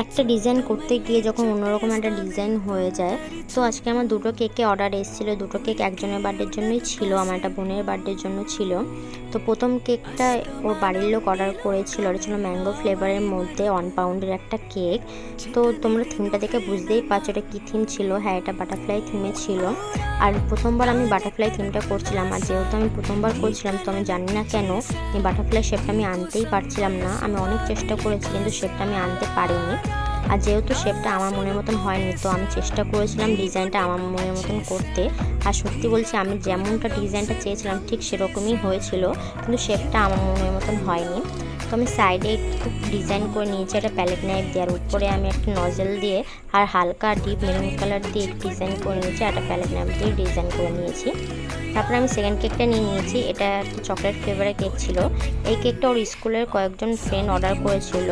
একটা ডিজাইন করতে গিয়ে যখন অন্যরকম একটা ডিজাইন হয়ে যায়। তো আজকে আমার দুটো কেকে অর্ডার এসেছিলো। দুটো কেক একজনের বার্থডের জন্যই ছিল, আমার একটা বোনের বার্থডের জন্য ছিল। তো প্রথম কেকটা ওর বাড়ির লোক অর্ডার করেছিল, ওটা ছিল ম্যাঙ্গো ফ্লেভারের মধ্যে 1 পাউন্ডের একটা কেক। তো তোমরা থিমটা দেখে বুঝতেই পারছো এটা কী থিম ছিল। হ্যাঁ, এটা বাটারফ্লাই থিমে ছিল। আর প্রথমবার আমি বাটারফ্লাই থিমটা করছিলাম, আর যেহেতু আমি প্রথমবার করছিলাম তো আমি জানি না কেন এই বাটারফ্লাই শেপটা আমি আনতেই পারছিলাম না। আমি অনেক চেষ্টা করেছি কিন্তু শেপটা আমি আনতে পারিনি। আর যেহেতু শেপটা আমার মনের মতন হয়নি, তো আমি চেষ্টা করেছিলাম ডিজাইনটা আমার মনের মতন করতে। আর সত্যি বলছি, আমি যেমনটা ডিজাইনটা চেয়েছিলাম ঠিক সেরকমই হয়েছিল, কিন্তু শেপটা আমার মনের মতন হয়নি। তো আমি সাইডে একটু ডিজাইন করে নিয়েছি একটা প্যালেট নাইফ দিয়ে, আর উপরে আমি একটা নজেল দিয়ে আর হালকা ডিপ মেরুন কালার দিয়ে ডিজাইন করে নিয়েছি, আর একটা প্যালেট নাইফ দিয়ে ডিজাইন করে নিয়েছি। তারপরে আমি সেকেন্ড কেকটা নিয়ে নিয়েছি। এটা একটা চকলেট ফ্লেভারের কেক ছিল। এই কেকটা ওর স্কুলের কয়েকজন ফ্রেন্ড অর্ডার করেছিল।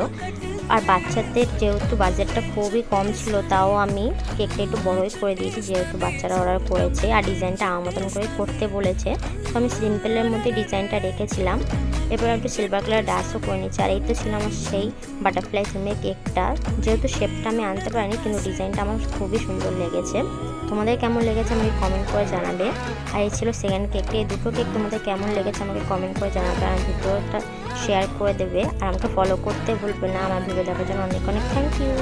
আর বাচ্চাদের যেহেতু বাজেটটা খুবই কম ছিল, তাও আমি কেকটা একটু বড়ই করে দিয়েছি যেহেতু বাচ্চারা অর্ডার করেছে, আর ডিজাইনটা আমার মতন করে করতে বলেছে। তো আমি সিম্পলের মধ্যে ডিজাইনটা রেখেছিলাম। এবার একটু সিলভার কালার ডাস্টও করে নিচ্ছি। আর এই তো ছিল আমার সেই বাটারফ্লাই থিমের কেকটা। যেহেতু শেপটা আমি আনতে পারিনি, কিন্তু ডিজাইনটা আমার খুবই সুন্দর লেগেছে। তোমাদের কেমন লেগেছে আমাকে কমেন্ট করে জানাবে। আর এই ছিল সেকেন্ড কেকটা। এই দুটো কেক তোমাদের কেমন লেগেছে আমাকে কমেন্ট করে জানাবে, আর ভিডিওটা শেয়ার করে দেবে, আর আমাকে ফলো করতে ভুলবে না। আমার ভিডিও দেখার জন্য অনেক অনেক থ্যাংক ইউ।